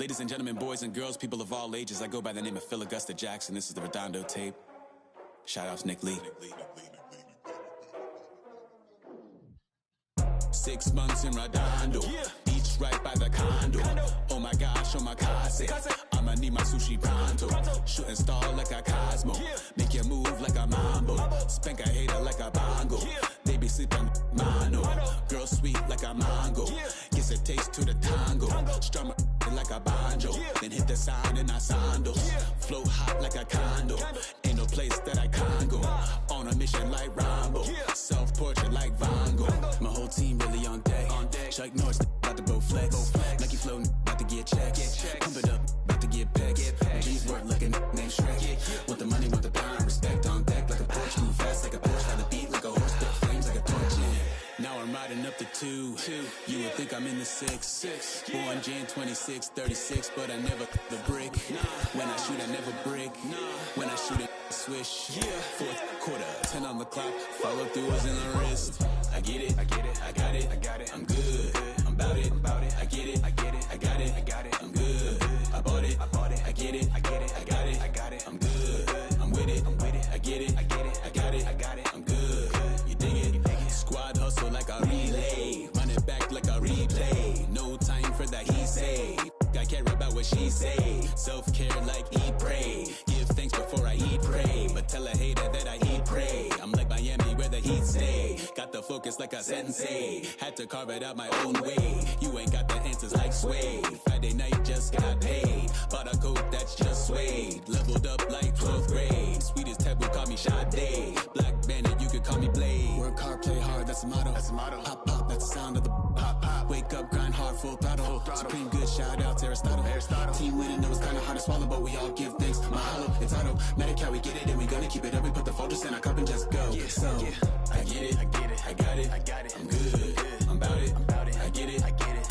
Ladies and gentlemen, boys and girls, people of all ages, I go by the name of Phil Augusta Jackson. This is the Redondo tape. Shout out to Nick Lee. 6 months in Redondo, each right by the condo. Oh my gosh, oh my kase, I'ma need my sushi pronto. Shooting star like a Cosmo, make you move like a mambo. Spank a hater like a bongo, they be sleeping mano. Girl sweet like a mango, gets a taste to the tango. Strum like a banjo, then hit the sound in our sandals. Flow hot like a condo, ain't no place that I can't go. On a mission like Rambo, self-portrait like Van Gogh. My whole team really on deck. Chuck Norris about to bow flex. Nike flow about to get checks. Pump it up, about to get pegs. My G's work like a named Shrek. Want the money, want the power, respect on deck like a Porsche. Move fast like a Porsche, got the beat like a horse, spit flames like a torch. Now I'm riding up the 2. You would think I'm in the 6. Born Jan 26, 36, but I never the brick. When I shoot, I never break. When I shoot it, swish. Fourth quarter, 10 on the clock. Follow through is in the wrist. I get it, I got it, I'm good. I'm about it, I get it, I got it, I'm good. I bought it, I get it, I got it, I'm good. I'm with it, I get it, I got it, I'm good. You dig it? Squad hustle like a relay, run it back like a replay. No time for that he say. I care about what she say. Self-care like eat, pray. Give thanks before I eat, pray. But tell a hater that I eat, pray. I'm like Miami where the heat stay. Got the focus like a sensei. Had to carve it out my own way. You ain't got the answers like Sway. Friday night just got paid. Bought a coat that's just suede. Leveled up like 12th grade. Sweetest taboo call me Sade. Black Bandit, you could call me Blade. Work hard, play hard, that's the motto. Pop, pop, that's the sound of the pop, pop. Wake up, grind hard, full throttle. Supreme good, shout out to Aristotle. Team winning, know it's kinda hard to swallow, but we all give thanks. Mahalo, it's auto. Medic, how we get it, and we gonna keep it up. We put the focus in our cup and just go. So, I get it, I got it, I'm good. I'm about it, I get it, I got it,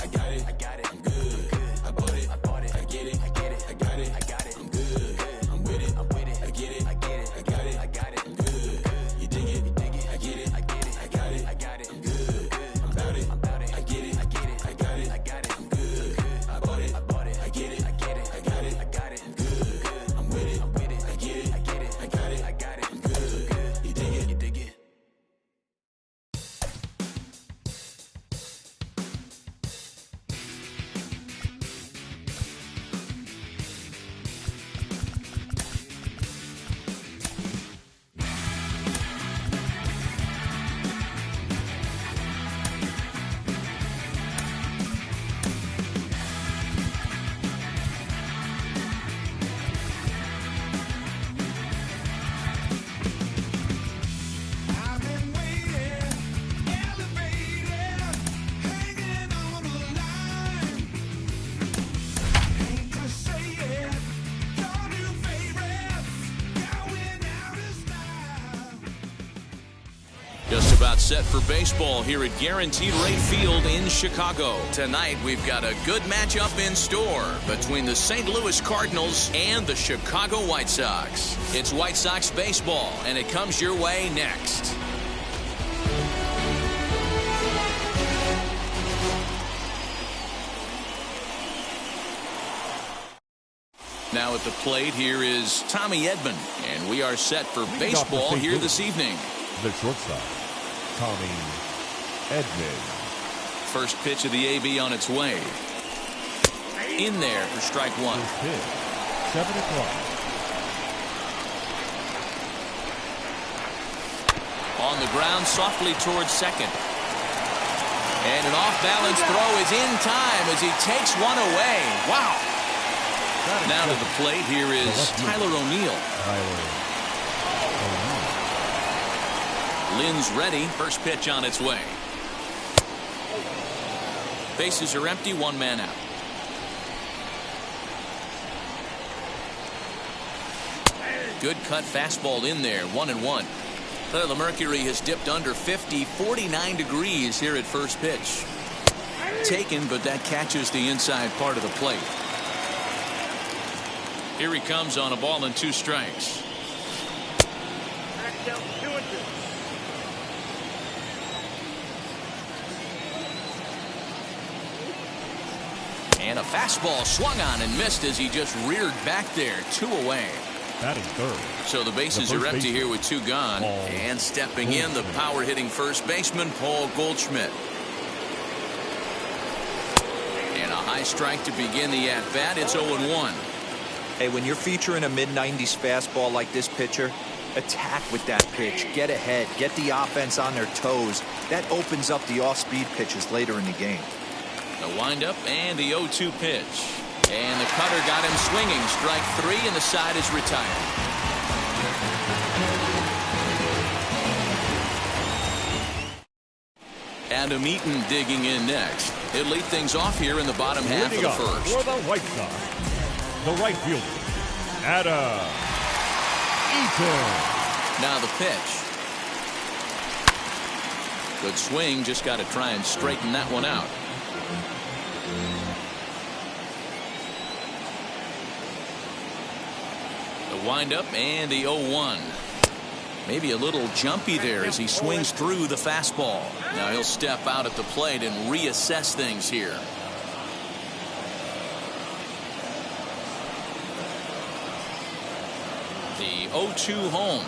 I'm good. I bought it, I get it, I got it, I'm good. I'm with it, I get it, I got it, I'm good. You dig it, I get it, I got it, I'm good. I'm about it, I get it, I got it, I'm good. I bought it, I get it, I got it, I'm good. I'm with it, I get it, I got it, I'm good. You dig it, Just about set for baseball here at Guaranteed Rate Field in Chicago. Tonight, we've got a good matchup in store between the St. Louis Cardinals and the Chicago White Sox. It's White Sox baseball, and it comes your way next. Now at the plate, here is Tommy Edman, and we are set for baseball here this evening. The shortstop, Tommy Edman. First pitch of the AB on its way. In there for strike one. First pitch, 7 o'clock. On the ground, softly towards second. And an off-balance throw is in time as he takes one away. Wow. Now to the plate, here is Tyler O'Neill. Lynn's ready. First pitch on its way. Bases are empty, one man out. Good cut fastball in there, 1-1. The mercury has dipped under 50, 49 degrees here at first pitch. Taken, but that catches the inside part of the plate. Here he comes on a ball and 2 strikes. And a fastball swung on and missed as he just reared back there. 2 away. Batting third. So the bases are empty here with 2 gone. And stepping in, the power-hitting first baseman, Paul Goldschmidt. And a high strike to begin the at-bat. It's 0-1. Hey, when you're featuring a mid-90s fastball like this pitcher, attack with that pitch. Get ahead. Get the offense on their toes. That opens up the off-speed pitches later in the game. The windup and the 0-2 pitch. And the cutter got him swinging. Strike 3, and the side is retired. Adam Eaton digging in next. He'll lead things off here in the bottom half of the first. For the Whitesox, the right fielder, Adam Eaton. Now the pitch. Good swing. Just got to try and straighten that one out. The windup and the 0-1. Maybe a little jumpy there as he swings through the fastball. Now he'll step out at the plate and reassess things here. The 0-2 home.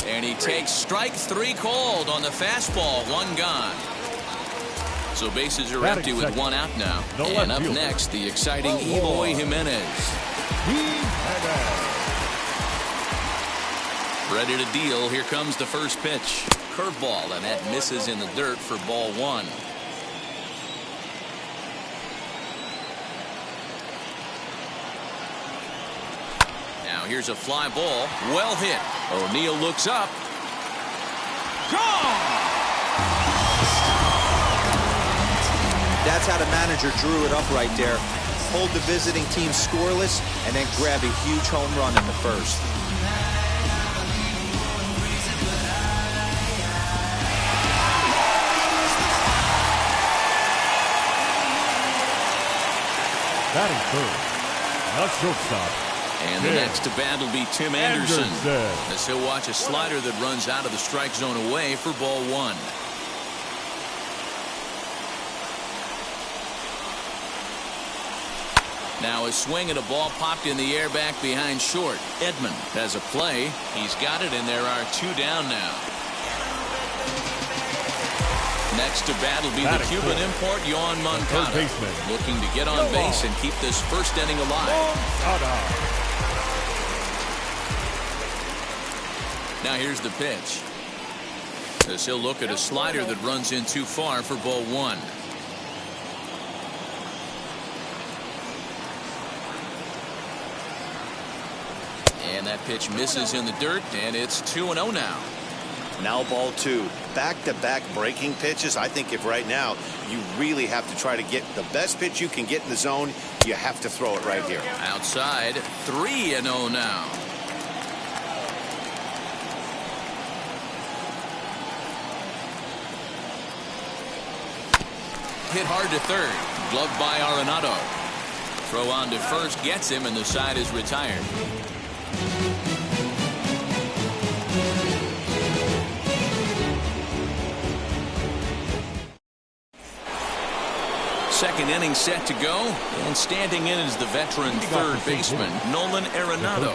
And he takes strike 3 called on the fastball. 1 gone. So bases are empty with 1 out now. And up next, the exciting Eloy Jimenez. Ready to deal. Here comes the first pitch. Curveball, and that misses in the dirt for ball 1. Now here's a fly ball. Well hit. O'Neill looks up. Gone! That's how the manager drew it up right there. Hold the visiting team scoreless and then grab a huge home run in the first. Batting third, the shortstop. And the next to bat will be Tim Anderson. As he'll watch a slider that runs out of the strike zone away for ball 1. Now a swing and a ball popped in the air back behind short. Edman has a play. He's got it, and there are 2 down now. Next to bat will be the Cuban import, Yoan Moncada. Looking to get on base and keep this first inning alive. Now here's the pitch. As he'll look at a slider that runs in too far for ball 1. And that pitch misses in the dirt, and it's 2-0 now. Now ball 2. Back-to-back breaking pitches. I think if right now you really have to try to get the best pitch you can get in the zone, you have to throw it right here. Outside, 3-0 now. Hit hard to third. Gloved by Arenado. Throw on to first gets him, and the side is retired. Second inning set to go, and standing in is the veteran third baseman, Nolan Arenado.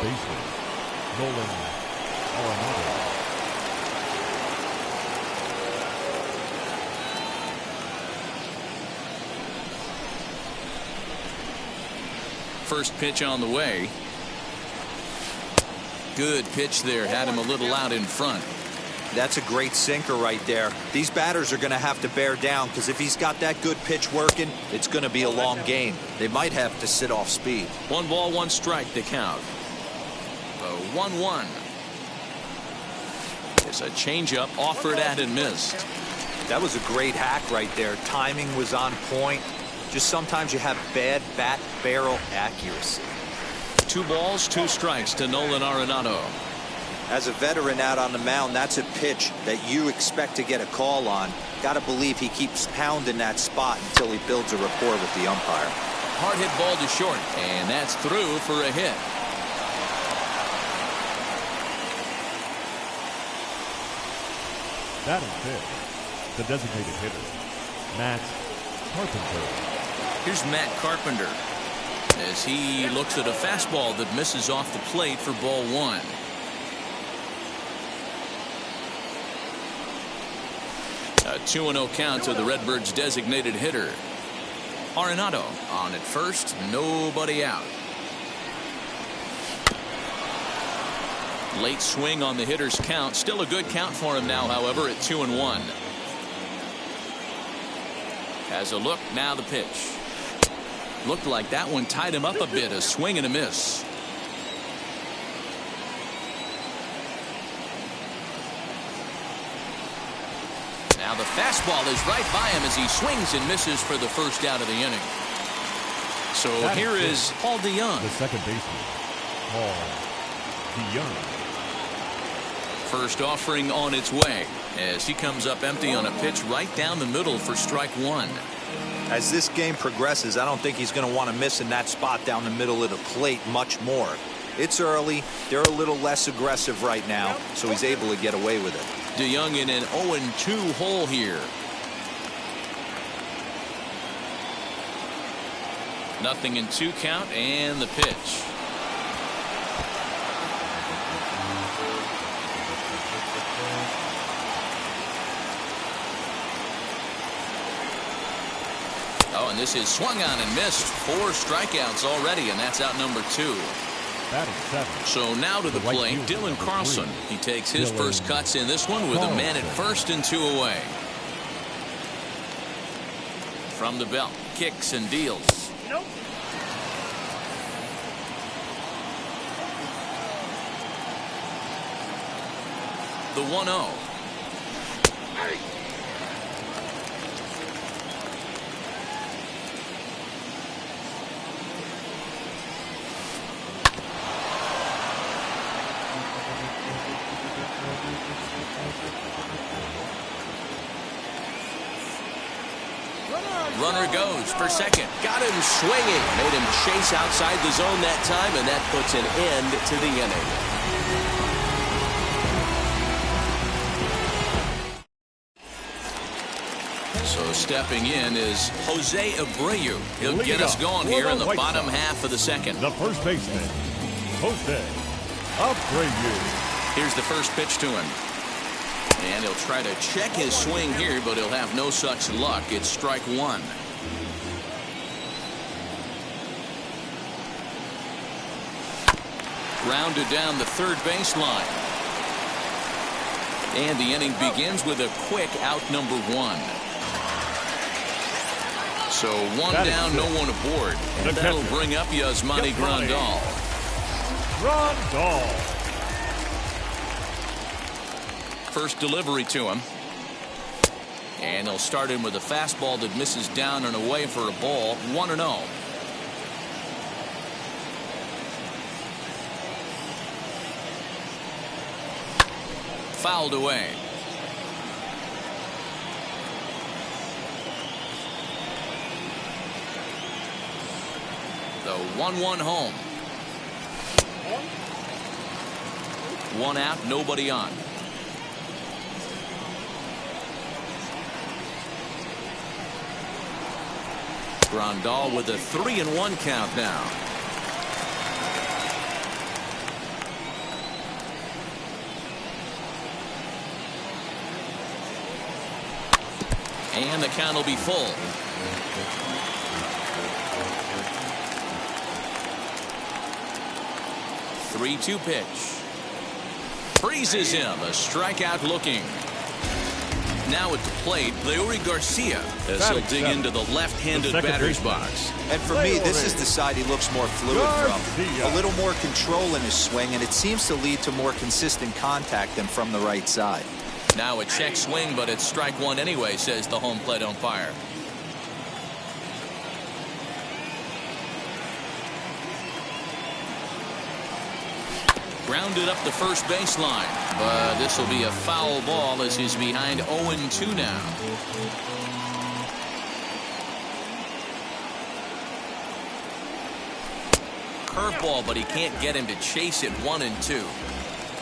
First pitch on the way. Good pitch there, had him a little out in front. That's a great sinker right there. These batters are going to have to bear down, because if he's got that good pitch working, it's going to be a long game. They might have to sit off speed. 1 ball, 1 strike to count. The 1-1. It's a changeup offered at and missed. That was a great hack right there. Timing was on point. Just sometimes you have bad bat barrel accuracy. 2 balls, 2 strikes to Nolan Arenado. As a veteran out on the mound, that's a pitch that you expect to get a call on. Got to believe he keeps pounding that spot until he builds a rapport with the umpire. Hard hit ball to short, and that's through for a hit. Batting fifth, the designated hitter, Matt Carpenter. Here's Matt Carpenter as he looks at a fastball that misses off the plate for ball one. A 2-0 count to the Redbirds' designated hitter. Arenado on at first, nobody out. Late swing on the hitter's count. Still a good count for him now, however, at 2-1. Has a look, now the pitch. Looked like that one tied him up a bit, a swing and a miss. Now the fastball is right by him as he swings and misses for the first out of the inning. So here is Paul DeYoung. The second baseman, Paul DeYoung. First offering on its way as he comes up empty on a pitch right down the middle for strike one. As this game progresses, I don't think he's going to want to miss in that spot down the middle of the plate much more. It's early. They're a little less aggressive right now, so he's able to get away with it. DeYoung in an 0-2 hole here. Nothing in 2 count and the pitch. Oh, and this is swung on and missed. 4 strikeouts already, and that's out number 2. So now to the plate, Dylan Carlson. He takes his first cuts in this one with a man at first and 2 away. From the belt, kicks and deals. Nope. The 1-0. Runner goes for second. Got him swinging. Made him chase outside the zone that time, and that puts an end to the inning. So stepping in is Jose Abreu. He'll get us going here in the bottom half of the second. The first baseman, Jose Abreu. Here's the first pitch to him. And he'll try to check his swing here, but he'll have no such luck. It's strike one. Grounded down the third baseline. And the inning begins with a quick out number 1. So one down, no one aboard. And that'll bring up Yasmani Grandal. First delivery to him. And he'll start in with a fastball that misses down and away for a ball. 1-0. Fouled away. The 1-1 home. 1 out, nobody on. Grandal with a 3-1 count now. And the count will be full. The 3-2 pitch. Freezes him. A strikeout looking. Now at the plate, Leury Garcia as he'll dig into the left-handed batter's box. And for me, this is the side he looks more fluid from. A little more control in his swing, and it seems to lead to more consistent contact than from the right side. Now a check swing, but it's strike one anyway, says the home plate umpire. Grounded up the first baseline, but this will be a foul ball as he's behind 0-2 now. Curveball, but he can't get him to chase it. 1-2.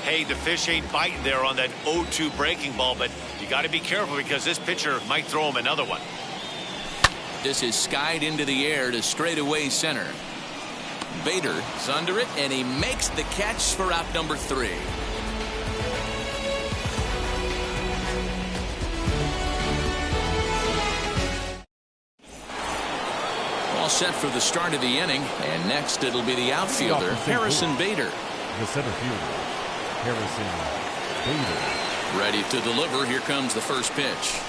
Hey, the fish ain't biting there on that 0-2 breaking ball, but you got to be careful because this pitcher might throw him another one. This is skied into the air to straightaway center. Bader is under it, and he makes the catch for out number 3. All set for the start of the inning, and next it'll be the outfielder, Harrison Bader. The center fielder, Harrison Bader. Ready to deliver. Here comes the first pitch.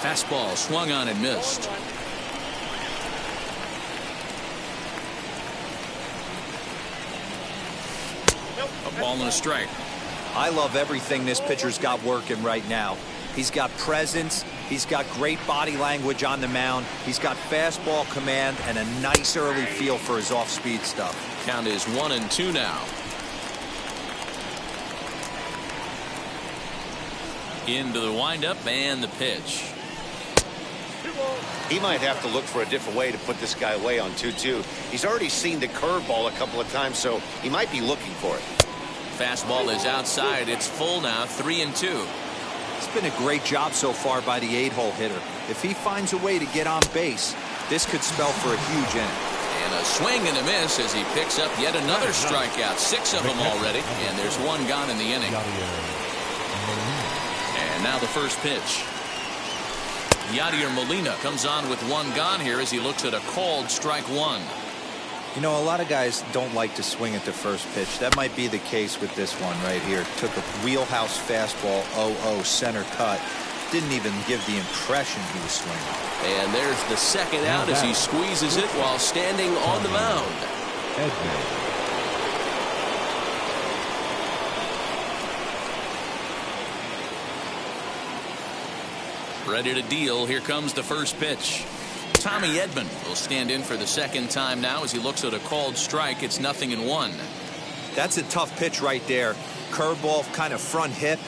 Fastball swung on and missed. A ball and a strike. I love everything this pitcher's got working right now. He's got presence. He's got great body language on the mound. He's got fastball command and a nice early feel for his off-speed stuff. Count is 1-2 now. Into the windup and the pitch. He might have to look for a different way to put this guy away on 2-2. He's already seen the curveball a couple of times, so he might be looking for it. Fastball is outside. It's full now, 3-2. It's been a great job so far by the 8-hole hitter. If he finds a way to get on base, this could spell for a huge inning. And a swing and a miss as he picks up yet another strikeout. 6 of them already, and there's 1 gone in the inning. And now the first pitch. Yadier Molina comes on with 1 gone here as he looks at a called strike 1. You know, a lot of guys don't like to swing at the first pitch. That might be the case with this one right here. Took a wheelhouse fastball, 0-0 center cut. Didn't even give the impression he was swinging. And there's the second out as he squeezes it while standing on the mound. Ready to deal. Here comes the first pitch. Tommy Edman will stand in for the second time now as he looks at a called strike. It's 0-1. That's a tough pitch right there. Curveball, kind of front hip.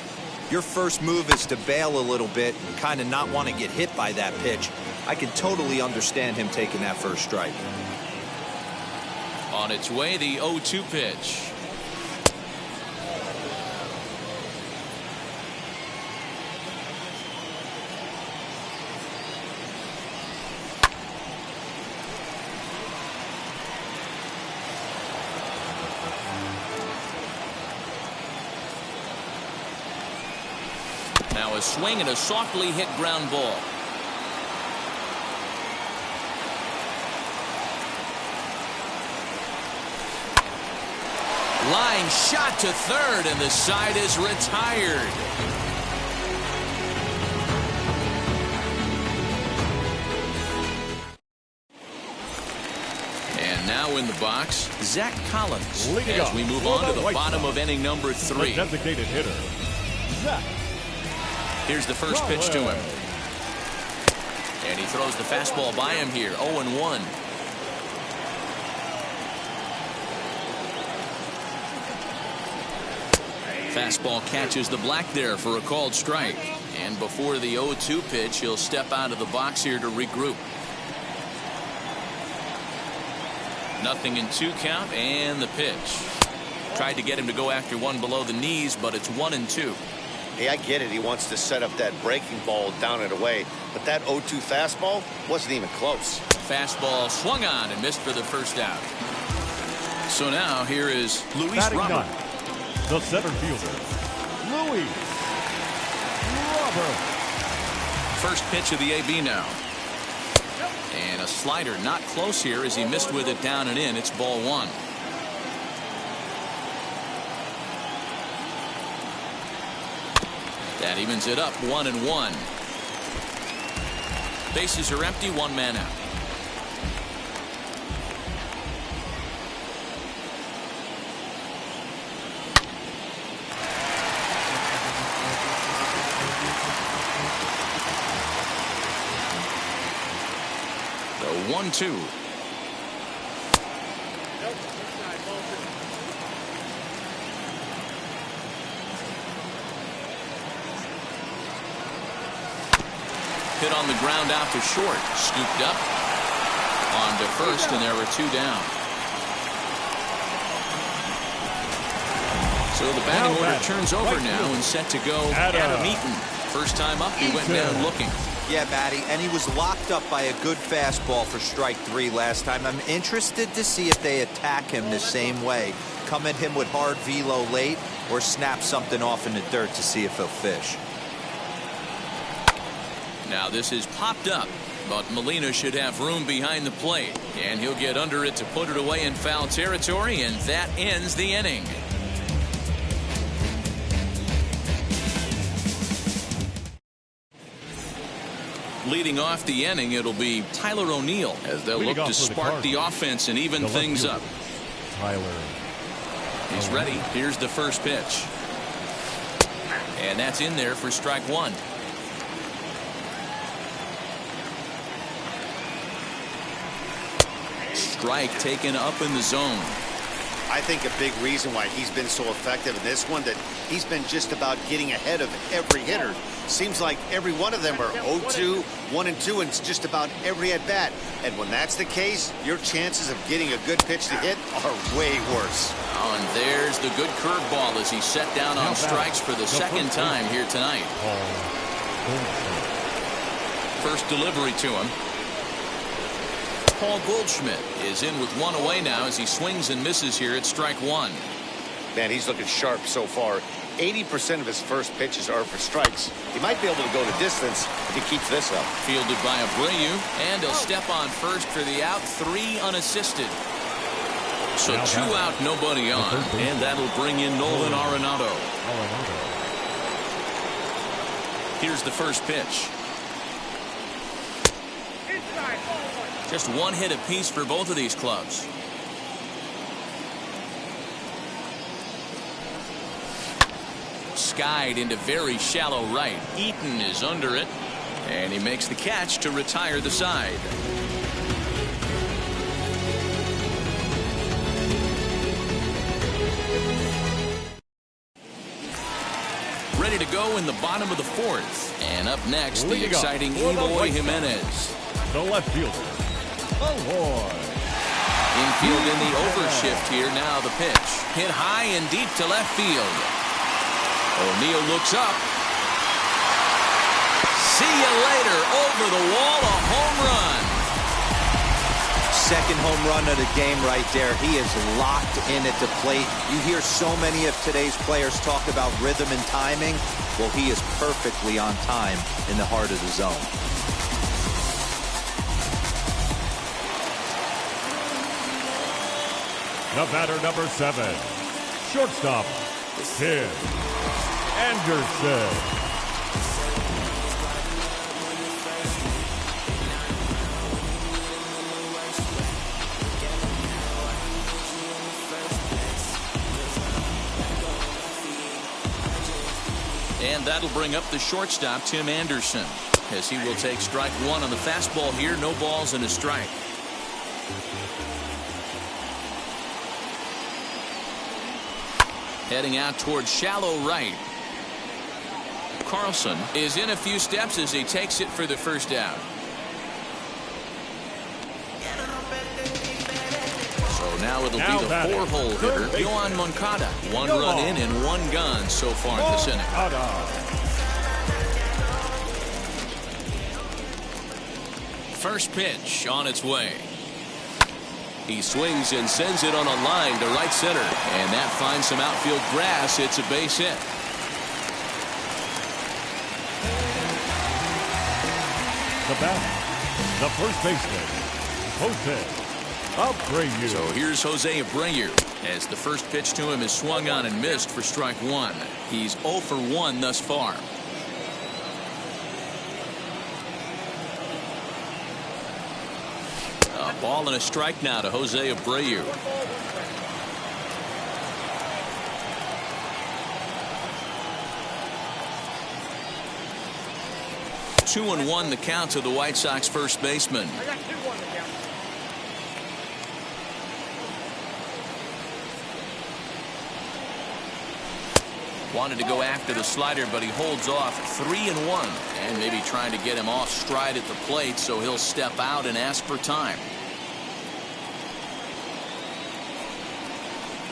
Your first move is to bail a little bit and kind of not want to get hit by that pitch. I can totally understand him taking that first strike. On its way, the 0-2 pitch. Now a swing and a softly hit ground ball. Line shot to third, and the side is retired. And now in the box, Zach Collins. As we move on to the bottom of inning number 3. Designated hitter, Zach. Here's the first pitch to him. And he throws the fastball by him here. 0-1. Fastball catches the black there for a called strike. And before the 0-2 pitch, he'll step out of the box here to regroup. 0-2 count and the pitch. Tried to get him to go after one below the knees, but it's 1-2. Hey, I get it. He wants to set up that breaking ball down and away, but that 0-2 fastball wasn't even close. Fastball swung on and missed for the first out. So now here is Luis Batting Robert. ninth, the center fielder, Luis Robert. First pitch of the AB now. And a slider not close here as he missed with it down and in. It's ball 1. That evens it up 1-1. Bases are empty, 1 man out. The 1-2. Hit on the ground out to short. Scooped up. On to first, and there were 2 down. So the batting order turns over now and set to go Adam Eaton. First time up, he went down looking. Yeah, Matty, and he was locked up by a good fastball for strike 3 last time. I'm interested to see if they attack him the same way. Come at him with hard velo late or snap something off in the dirt to see if he'll fish. Now this is popped up, but Molina should have room behind the plate, and he'll get under it to put it away in foul territory, and that ends the inning. Leading off the inning, it'll be Tyler O'Neill as they'll look to spark the offense and even things up. Tyler. He's ready. Here's the first pitch. And that's in there for strike 1. Strike taken up in the zone. I think a big reason why he's been so effective in this one, that he's been just about getting ahead of every hitter. Seems like every one of them are 0-2, 1-2, and it's just about every at bat. And when that's the case, your chances of getting a good pitch to hit are way worse. Oh, and there's the good curveball as he's set down on strikes for the second time here tonight. First delivery to him. Paul Goldschmidt is in with 1 away now as he swings and misses here at strike 1. Man, he's looking sharp so far. 80% of his first pitches are for strikes. He might be able to go the distance if he keeps this up. Fielded by Abreu, and he'll step on first for the out, 3 unassisted. So 2 out, nobody on, and that'll bring in Nolan Arenado. Here's the first pitch. Just 1 hit apiece for both of these clubs. Skied into very shallow right. Eaton is under it, and he makes the catch to retire the side. Ready to go in the bottom of the 4th. And up next, the exciting Eloy Jimenez. The left fielder. Infield in the overshift here. Now the pitch. Hit high and deep to left field. O'Neill looks up. See you later. Over the wall, a home run. Second home run of the game right there. He is locked in at the plate. You hear so many of today's players talk about rhythm and timing. Well, he is perfectly on time in the heart of the zone. The batter, number 7, shortstop, Tim Anderson. And that'll bring up the shortstop, Tim Anderson, as he will take strike 1 on the fastball here. No balls and a strike. Heading out towards shallow right. Carlson is in a few steps as he takes it for the first out. So now it'll be the 4-hole hitter, Yohan Moncada. 1 run in and 1 gone so far in this inning. First pitch on its way. He swings and sends it on a line to right center, and that finds some outfield grass. It's a base hit. The batter, the first baseman, Jose Abreu. So here's Jose Abreu as the first pitch to him is swung on and missed for strike 1. He's 0 for 1 thus far. A ball and a strike now to Jose Abreu. Two and 1 the count to the White Sox first baseman. Wanted to go after the slider, but he holds off. 3-1, and maybe trying to get him off stride at the plate, so he'll step out and ask for time.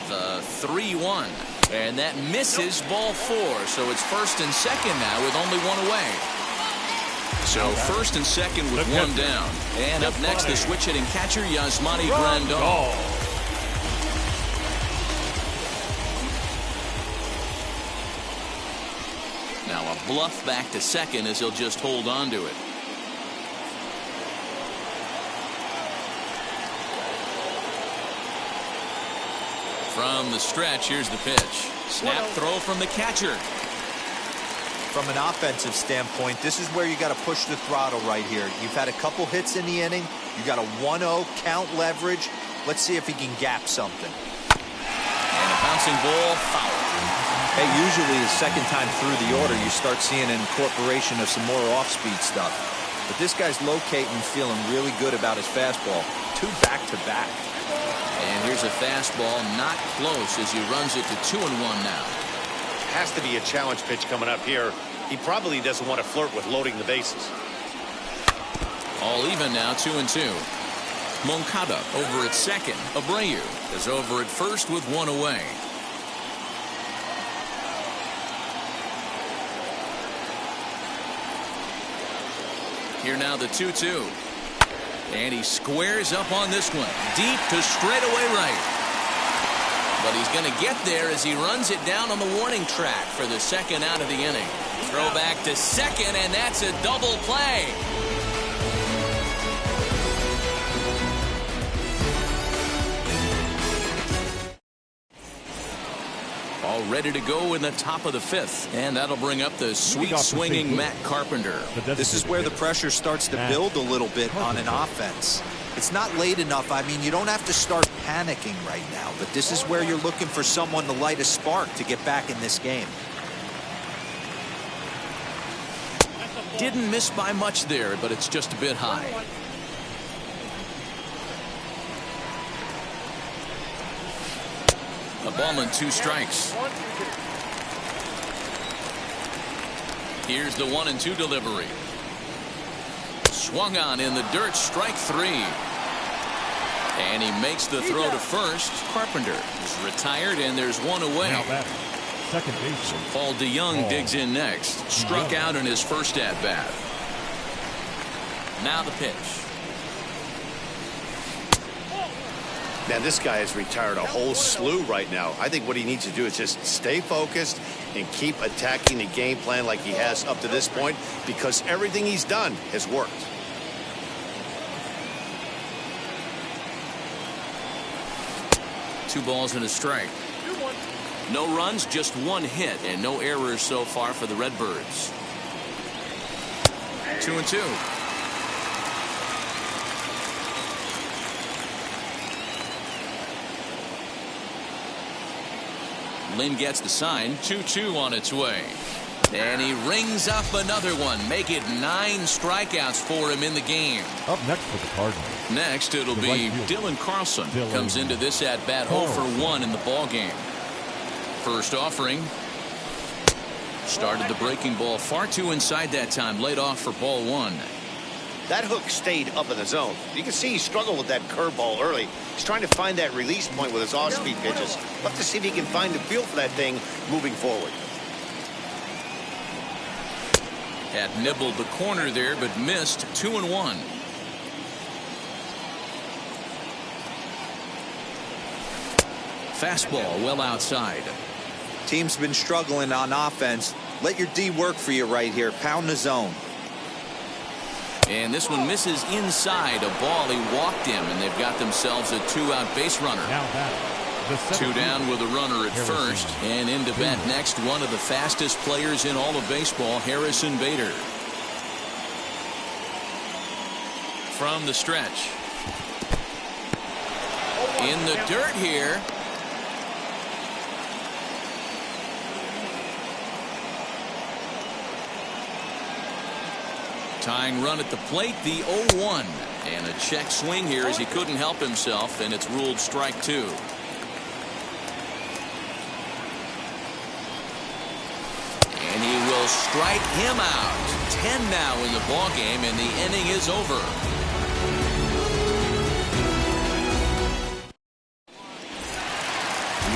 The 3-1. And that misses ball 4. So it's first and second now with only one away. So first and second with one down. And up next, the switch-hitting catcher, Yasmani Grandal. Now a bluff back to second as he'll just hold on to it. From the stretch, here's the pitch. Snap throw from the catcher. From an offensive standpoint, this is where you got to push the throttle right here. You've had a couple hits in the inning. You got a 1-0 count leverage. Let's see if he can gap something. And a bouncing ball foul. Hey, usually the second time through the order, you start seeing an incorporation of some more off-speed stuff. But this guy's locating, feeling really good about his fastball. 2 back-to-back. And here's a fastball, not close as he runs it to 2-1 now. Has to be a challenge pitch coming up here. He probably doesn't want to flirt with loading the bases. All even now, 2-2. Moncada over at second. Abreu is over at first with one away. Here now the 2-2. And he squares up on this one. Deep to straightaway right. But he's going to get there as he runs it down on the warning track for the second out of the inning. Throw back to second, and that's a double play. All ready to go in the top of the 5th. And that'll bring up the sweet swinging Matt Carpenter. This is where the pressure starts to build a little bit on an offense. It's not late enough. I mean, you don't have to start panicking right now, but this is where you're looking for someone to light a spark to get back in this game. Didn't miss by much there, but it's just a bit high. A ball and 2 strikes. Here's the 1-2 delivery. Swung on in the dirt, strike 3. And he makes the throw to first. Carpenter is retired, and there's one away. Second base. Paul DeYoung digs in next. Struck out in his first at-bat. Now the pitch. Man, this guy has retired a whole slew right now. I think what he needs to do is just stay focused and keep attacking the game plan like he has up to this point, because everything he's done has worked. Two balls and a strike. No runs, just 1 hit, and no errors so far for the Redbirds. 2-2. Lynn gets the sign. 2-2 on its way. And he rings up another one. Make it 9 strikeouts for him in the game. Up next for the Cardinals. Next, it'll be Dylan Carlson. Comes into this at-bat 0 for 1 in the ball game. First offering. Started the breaking ball far too inside that time. Laid off for ball 1. That hook stayed up in the zone. You can see he struggled with that curveball early. He's trying to find that release point with his off-speed pitches. Love to see if he can find the feel for that thing moving forward. Had nibbled the corner there, but missed. 2-1. Fastball well outside. Team's been struggling on offense. Let your D work for you right here. Pound the zone. And this one misses inside. A ball, he walked him, and they've got themselves a 2-out base runner. Now that, 2 down with a runner at first. And into bat next, one of the fastest players in all of baseball, Harrison Bader. From the stretch. In the dirt here. Tying run at the plate, the 0-1. And a check swing here as he couldn't help himself, and it's ruled strike 2. And he will strike him out. 10 now in the ball game, and the inning is over.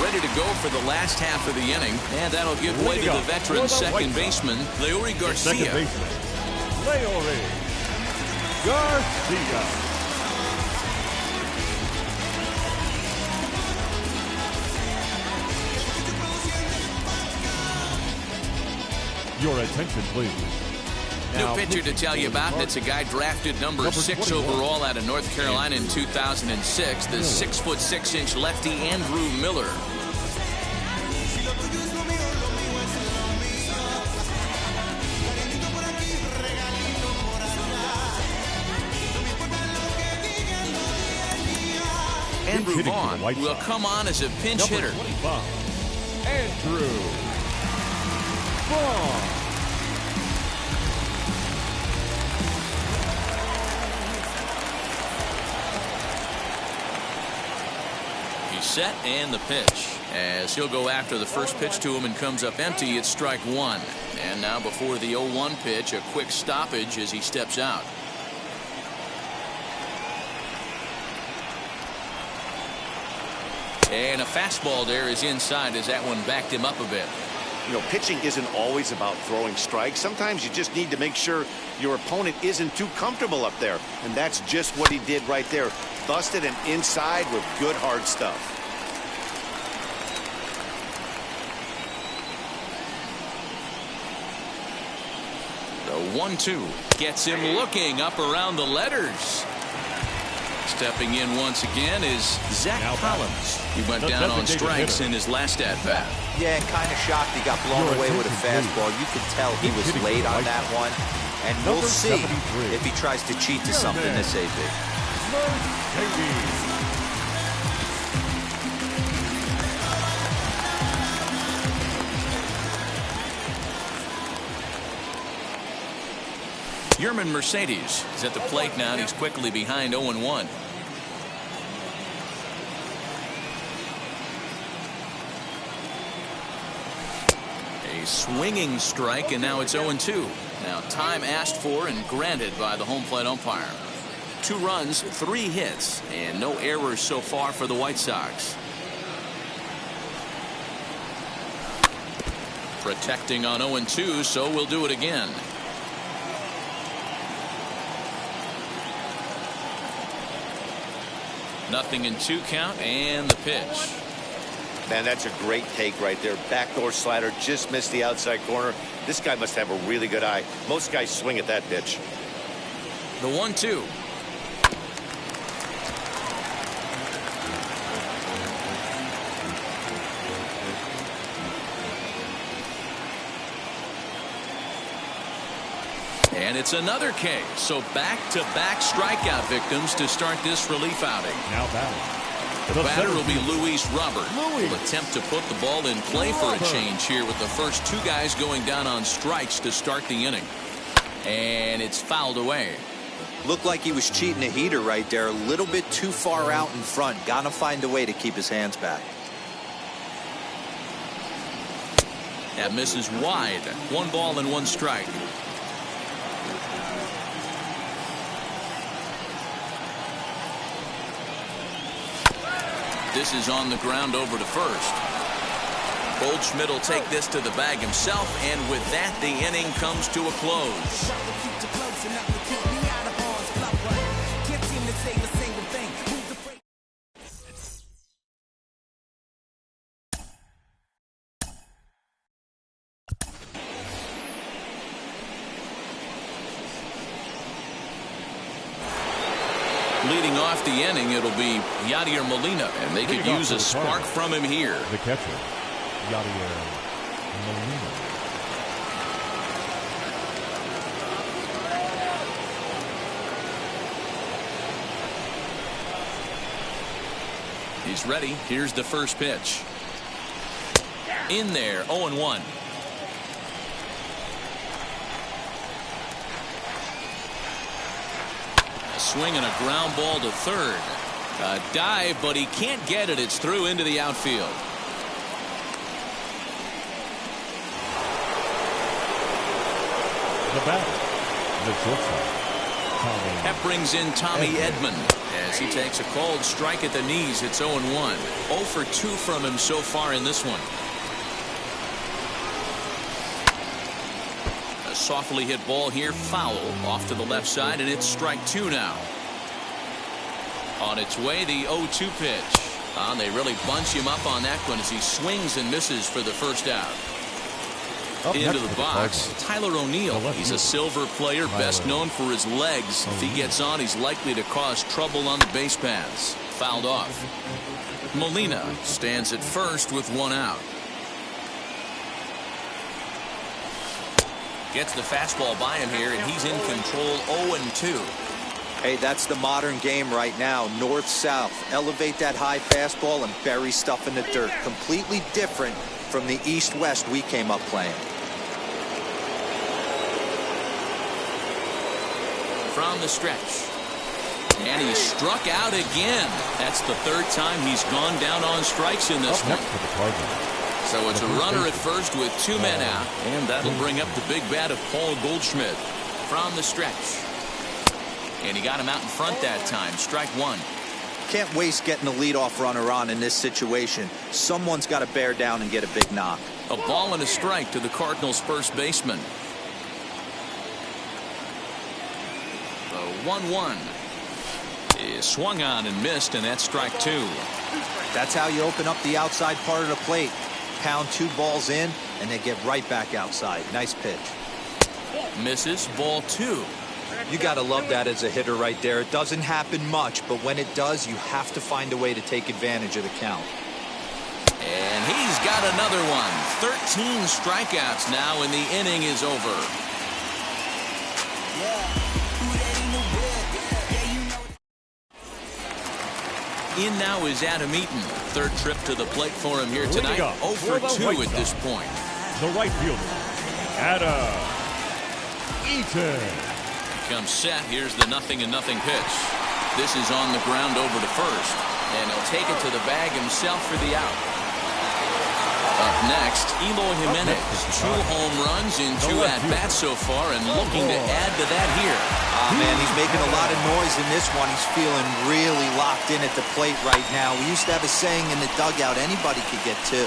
ready to go for the last half of the inning, and that'll give way to the veteran second baseman, Leury Garcia. Second baseman, Leury Garcia. Your attention, please. New pitcher to tell you about, and it's a guy drafted number 6 overall out of North Carolina in 2006, the 6'6" lefty Andrew Miller. Andrew Vaughn will come on as a pinch hitter. Andrew Vaughn. Set and the pitch as he'll go after the first pitch to him and comes up empty. It's strike one. And now before the 0-1 pitch, a quick stoppage as he steps out. And a fastball there is inside as that one backed him up a bit. You know, pitching isn't always about throwing strikes. Sometimes you just need to make sure your opponent isn't too comfortable up there. And that's just what he did right there. Busted and inside with good hard stuff. The 1-2 gets him looking up around the letters. Stepping in once again is Zach Collins. He went down on strikes in his last at-bat. Yeah, kind of shocked he got blown away with a fastball. You could tell he was late on that one. And we'll see if he tries to cheat to something this AB. Yerman Mercedes is at the plate now, and he's quickly behind 0-1. A swinging strike, and now it's 0-2. Now time asked for and granted by the home plate umpire. 2 runs, 3 hits, and no errors so far for the White Sox. Protecting on 0-2, so we'll do it again. Nothing in 2 count, and the pitch. Man, that's a great take right there. Backdoor slider, just missed the outside corner. This guy must have a really good eye. Most guys swing at that pitch. The 1-2. And it's another K. So back-to-back strikeout victims to start this relief outing. Now batting. The batter will be Luis Robert. Will attempt to put the ball in play for a change here with the first 2 guys going down on strikes to start the inning. And it's fouled away. Looked like he was cheating a heater right there. A little bit too far out in front. Gotta find a way to keep his hands back. That misses wide. 1 ball and 1 strike. This is on the ground over to first. Goldschmidt will take this to the bag himself, and with that, the inning comes to a close. Leading off the inning, it'll be Yadier Molina, and they could use a spark from him here. The catcher, Yadier Molina. He's ready. Here's the first pitch. In there, 0-1. Swing and a ground ball to third. A dive, but he can't get it. It's through into the outfield. The batter, the shortstop, That brings in Tommy Edman as he takes a called strike at the knees. It's 0-1. 0 for 2 from him so far in this one. A softly hit ball here, foul off to the left side, and it's strike 2 now. On its way, the 0-2 pitch. They really bunch him up on that one as he swings and misses for the first out. Into the box, Tyler O'Neill. He's a silver player, best known for his legs. If he gets on, he's likely to cause trouble on the base paths. Fouled off. Molina stands at first with 1 out. Gets the fastball by him here, and he's in control. 0-2. Hey, that's the modern game right now. North-south. Elevate that high fastball and bury stuff in the dirt. Completely different from the east-west we came up playing. From the stretch. And he's struck out again. That's the 3rd time he's gone down on strikes in this one. So it's a runner at first with 2 men out. And that'll bring up the big bat of Paul Goldschmidt. From the stretch. And he got him out in front that time. Strike 1. Can't waste getting the leadoff runner on in this situation. Someone's got to bear down and get a big knock. A ball and a strike to the Cardinals' first baseman. The 1-1 is swung on and missed, and that's strike 2. That's how you open up the outside part of the plate. Pound 2 balls in, and they get right back outside. Nice pitch. Misses, ball 2. You got to love that as a hitter right there. It doesn't happen much, but when it does, you have to find a way to take advantage of the count. And he's got another one. 13 strikeouts now, and the inning is over. In now is Adam Eaton. 3rd trip to the plate for him here tonight. 0 for 2 at this point. The right fielder, Adam Eaton. Comes set. Here's the 0-0 pitch. This is on the ground over to first. And he'll take it to the bag himself for the out. Up next, Eloy Jimenez. 2 home runs in 2 at-bats so far, and looking to add to that here. Man, he's making a lot of noise in this one. He's feeling really locked in at the plate right now. We used to have a saying in the dugout, anybody could get 2.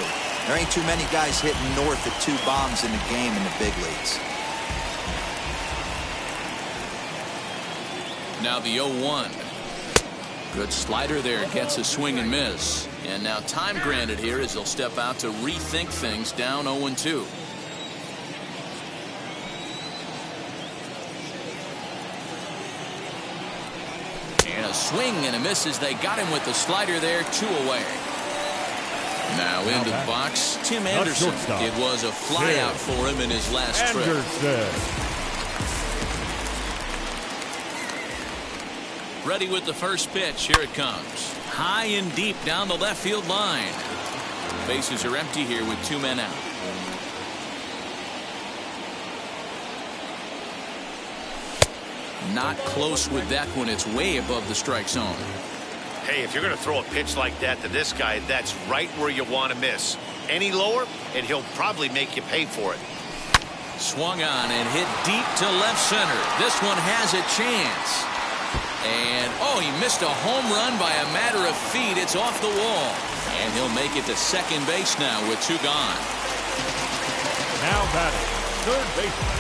There ain't too many guys hitting north of 2 bombs in the game in the big leagues. Now the 0-1. Good slider there, gets a swing and miss. And now time granted here as he'll step out to rethink things, down 0-2. And a swing and a miss as they got him with the slider there, 2 away. Now into the box, Tim Anderson. It was a flyout for him in his last trip. Ready with the first pitch. Here it comes. High and deep down the left field line. Bases are empty here with 2 men out. Not close with that one. It's way above the strike zone. Hey, if you're going to throw a pitch like that to this guy, that's right where you want to miss. Any lower, and he'll probably make you pay for it. Swung on and hit deep to left center. This one has a chance. And, he missed a home run by a matter of feet. It's off the wall. And he'll make it to second base now with 2 gone. Now batting, third baseman,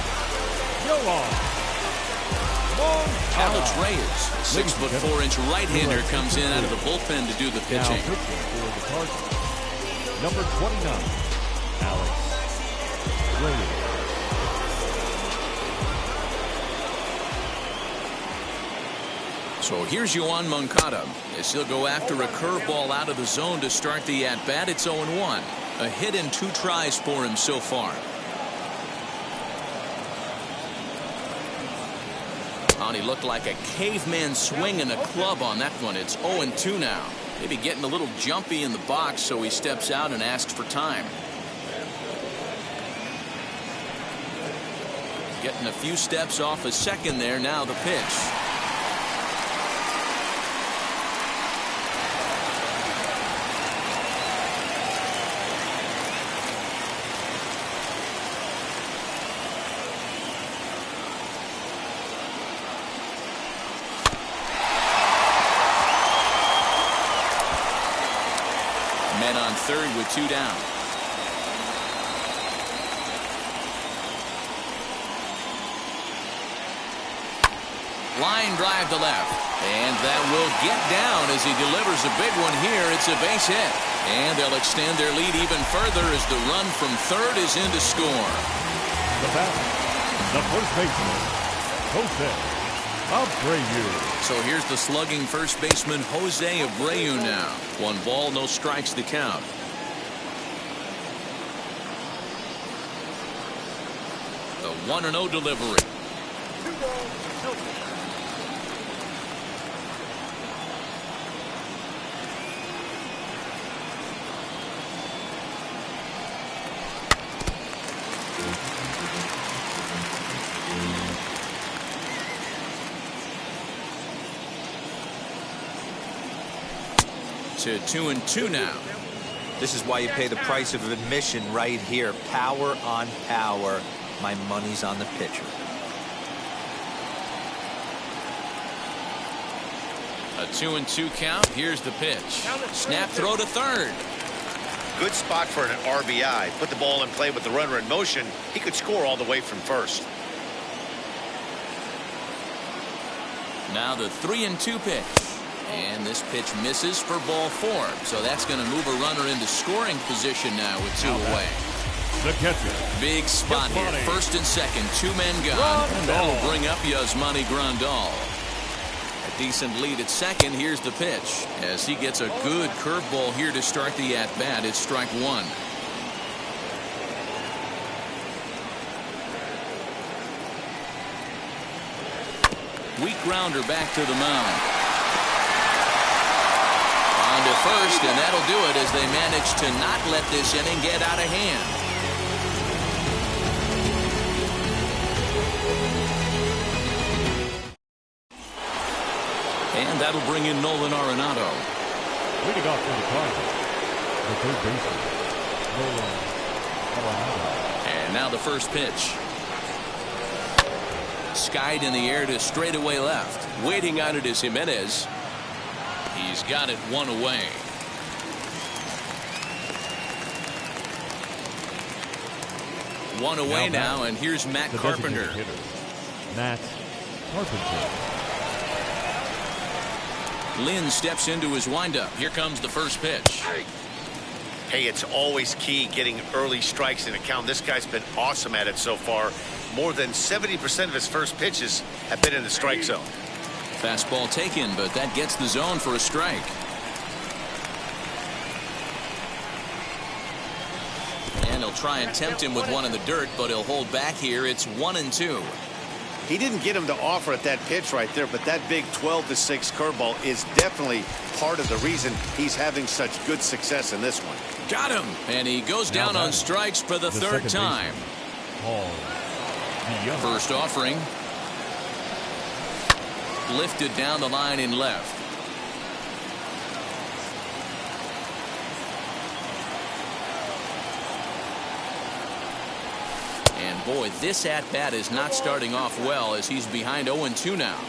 Alex Reyes, 6'4" right-hander, comes in out of the bullpen to do the pitching. Now pitching for the Cardinals, number 29, Alex Reyes. So here's Yoan Moncada as he'll go after a curveball out of the zone to start the at-bat. It's 0-1. A hit and 2 tries for him so far. He looked like a caveman swinging a club on that one. It's 0-2 now. Maybe getting a little jumpy in the box, so he steps out and asks for time. Getting a few steps off a second there. Now the pitch. Men on third with 2 down. Line drive to left. And that will get down as he delivers a big one here. It's a base hit. And they'll extend their lead even further as the run from third is in to score. The batter, the first baseman, Jose Abreu. So here's the slugging first baseman, Jose Abreu now. 1 ball, no strikes to count. The 1-0 delivery. 2 balls, no strikes. To 2-2 now. This is why you pay the price of admission right here. Power on power. My money's on the pitcher. A 2-2 count. Here's the pitch. Snap throw to third. Good spot for an RBI. Put the ball in play with the runner in motion. He could score all the way from first. Now the 3-2 pitch. And this pitch misses for ball 4. So that's going to move a runner into scoring position now with 2 away. The catcher. Big spot here. First and second. 2 men gone. And that'll bring up Yasmani Grandal. A decent lead at second. Here's the pitch. As he gets a good curveball here to start the at-bat. It's strike 1. Weak grounder back to the mound. On to first, and that'll do it as they manage to not let this inning get out of hand. And that'll bring in Nolan Arenado. Leading off for the Cardinals, the third baseman, Nolan Arenado. And now the first pitch. Skied in the air to straightaway left. Waiting on it is Jimenez. He's got it 1 away. 1 away now, and here's Matt Carpenter. Matt Carpenter. Lynn steps into his windup. Here comes the first pitch. Hey, it's always key getting early strikes in a count. This guy's been awesome at it so far. More than 70% of his first pitches have been in the strike zone. Fastball taken, but that gets the zone for a strike. And he'll try and tempt him with one in the dirt, but he'll hold back here. It's 1-2. He didn't get him to offer at that pitch right there, but that big 12-6 curveball is definitely part of the reason he's having such good success in this one. Got him, and he goes down on strikes for the third time. First offering. Lifted down the line in left. And boy, this at-bat is not starting off well as he's behind 0-2 now.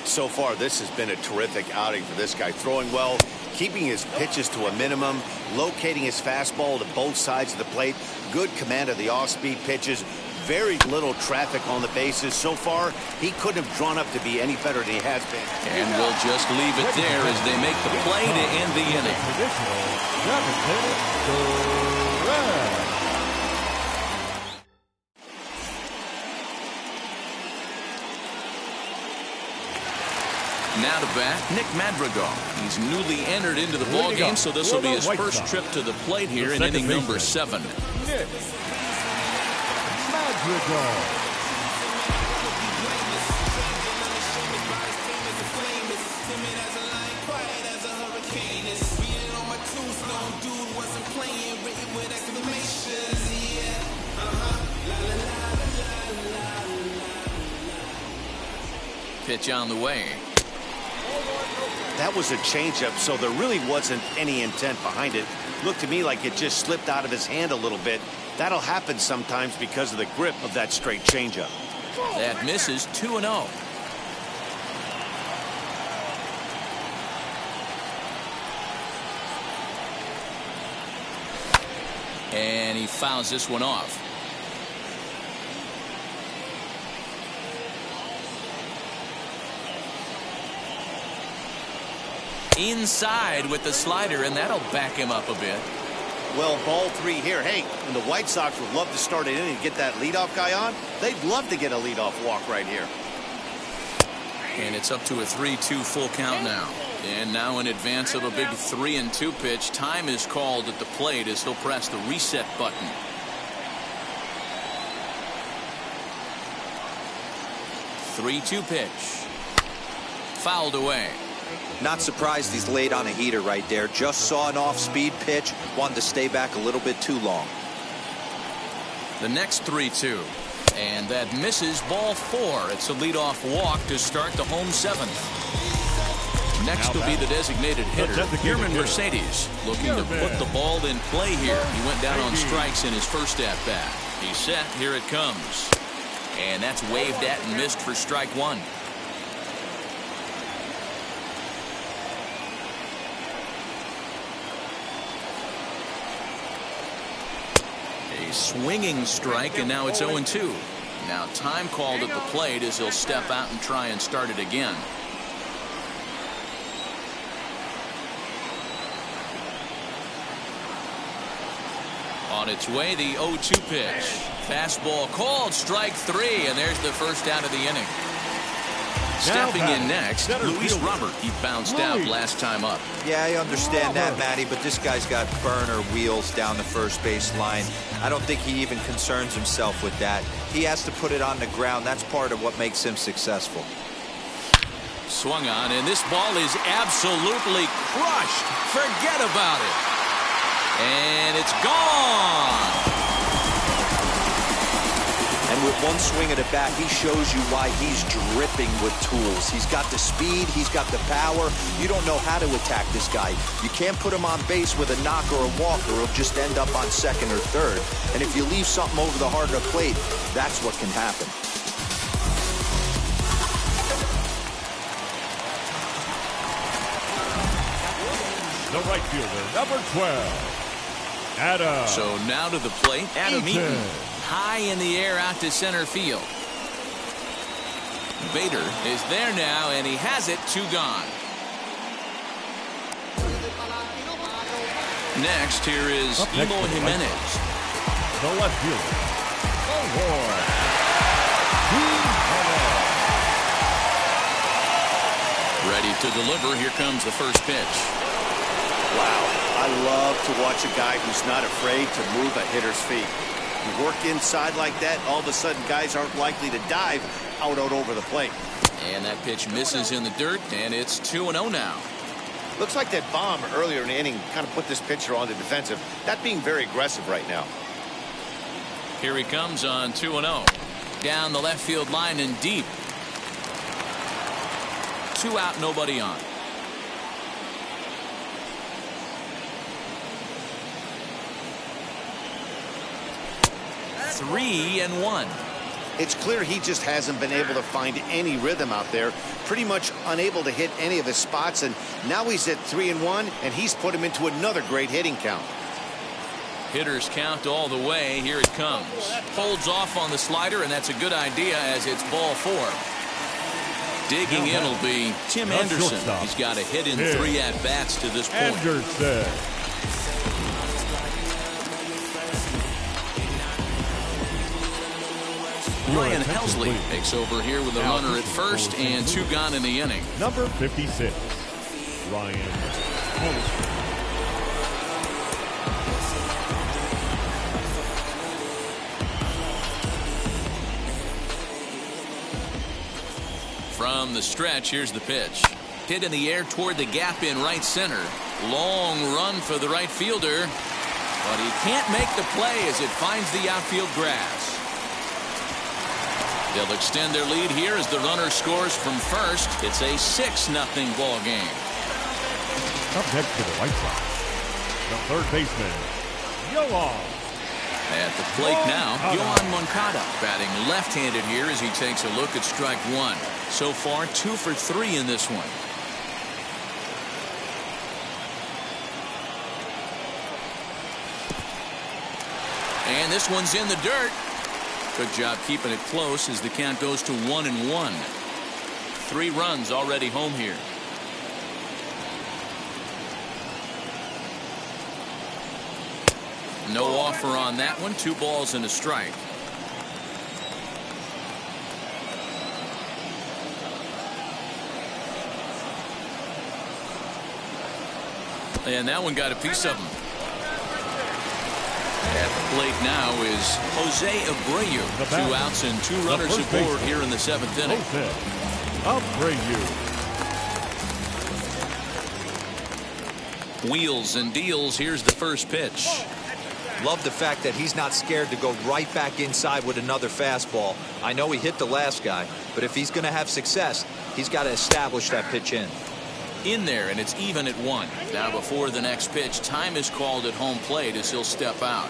So far, this has been a terrific outing for this guy. Throwing well, keeping his pitches to a minimum, locating his fastball to both sides of the plate, good command of the off-speed pitches, very little traffic on the bases. So far, he couldn't have drawn up to be any better than he has been. And we'll just leave it there as they make the play to end the inning. Now to bat, Nick Madrigal. He's newly entered into the ballgame, so this will be his first trip to the plate here in inning number 7. Nick Madrigal. Pitch on the way. That was a changeup, so there really wasn't any intent behind it. Looked to me like it just slipped out of his hand a little bit. That'll happen sometimes because of the grip of that straight changeup. That misses 2-0. And he fouls this one off. Inside with the slider, and that'll back him up a bit. Well, ball 3 here. Hey, and the White Sox would love to start an inning and get that leadoff guy on. They'd love to get a leadoff walk right here. And it's up to a 3-2 full count now. And now in advance of a big 3-2 pitch, time is called at the plate as he'll press the reset button. Three-two pitch. Fouled away. Not surprised he's laid on a heater right there. Just saw an off-speed pitch. Wanted to stay back a little bit too long. The next 3-2. And that misses, ball 4. It's a leadoff walk to start the home 7th. Next will be the designated hitter, German Mercedes, looking to put the ball in play here. He went down on strikes in his first at-bat. He's set. Here it comes. And that's waved at and missed for strike 1. A swinging strike, and now it's 0-2. Now time called at the plate as he'll step out and try and start it again. On its way, the 0-2 pitch. Fastball called, strike 3, and there's the first out of the inning. Stepping in next, Luis Robert. He bounced out last time up. Yeah, I understand that, Matty, but this guy's got burner wheels down the first base line. I don't think he even concerns himself with that. He has to put it on the ground. That's part of what makes him successful. Swung on, and this ball is absolutely crushed. Forget about it. And it's gone. And with one swing of the bat, he shows you why he's dripping with tools. He's got the speed, he's got the power. You don't know how to attack this guy. You can't put him on base with a knock or a walk, or he'll just end up on second or third. And if you leave something over the heart of the plate, that's what can happen. The right fielder, number 12. Adam. So now to the plate, Adam Eaton. High in the air out to center field. Bader is there now, and he has it. 2 gone. Next, here is Emo Jimenez. The left fielder. Ready to deliver. Here comes the first pitch. Wow, I love to watch a guy who's not afraid to move a hitter's feet. You work inside like that, all of a sudden guys aren't likely to dive out over the plate. And that pitch misses in the dirt, and it's 2-0 now. Looks like that bomb earlier in the inning kind of put this pitcher on the defensive. Not being very aggressive right now. Here he comes on 2-0. Down the left field line and deep. 2 out, nobody on. Three and 1. It's clear he just hasn't been able to find any rhythm out there. Pretty much unable to hit any of his spots, and now he's at 3-1, and he's put him into another great hitting count. Hitters count all the way. Here it comes. Holds off on the slider, and that's a good idea as it's ball 4. Digging in will be Tim Anderson. He's got a hit in 3 at-bats to this point. Anderson. Ryan Helsley takes over here with a runner at first and 2 gone in the inning. Number 56, Ryan Helsley. From the stretch, here's the pitch. Hit in the air toward the gap in right center. Long run for the right fielder, but he can't make the play as it finds the outfield grass. They'll extend their lead here as the runner scores from first. It's a 6-0 ball game. Up next to the White Sox, the third baseman, Yoan. At the plate now, Yoan Moncada batting left-handed here as he takes a look at strike 1. So far, 2 for 3 in this one. And this one's in the dirt. Good job keeping it close as the count goes to 1-1. 3 runs already home here. No offer on that one. 2 balls and a strike. And that one got a piece of him. At the plate now is Jose Abreu. 2 outs and 2 runners aboard here in the 7th inning. Wheels and deals. Here's the first pitch. Love the fact that he's not scared to go right back inside with another fastball. I know he hit the last guy, but if he's going to have success, he's got to establish that pitch in there, and it's even at 1. Now before the next pitch, time is called at home plate as he'll step out.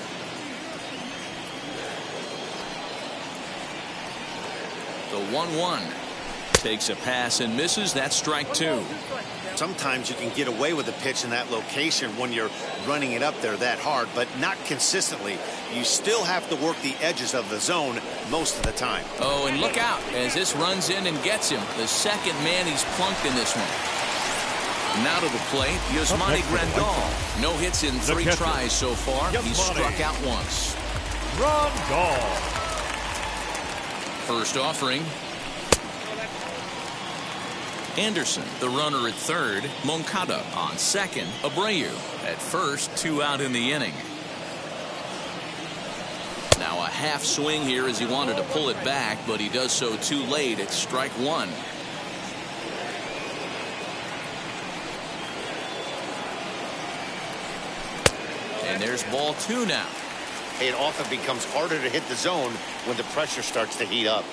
The 1-1 takes a pass and misses. That's strike 2. Sometimes you can get away with a pitch in that location when you're running it up there that hard, but not consistently. You still have to work the edges of the zone most of the time. Oh, and look out as this runs in and gets him. The second man he's plunked in this one. Now to the plate, Yasmani Grandal. No hits in 3 tries so far. He's struck out once. Grandal. First offering. Anderson, the runner at third. Moncada on second. Abreu at first. 2 out in the inning. Now a half swing here as he wanted to pull it back, but he does so too late. It's strike 1. And there's ball 2 now. It often becomes harder to hit the zone when the pressure starts to heat up.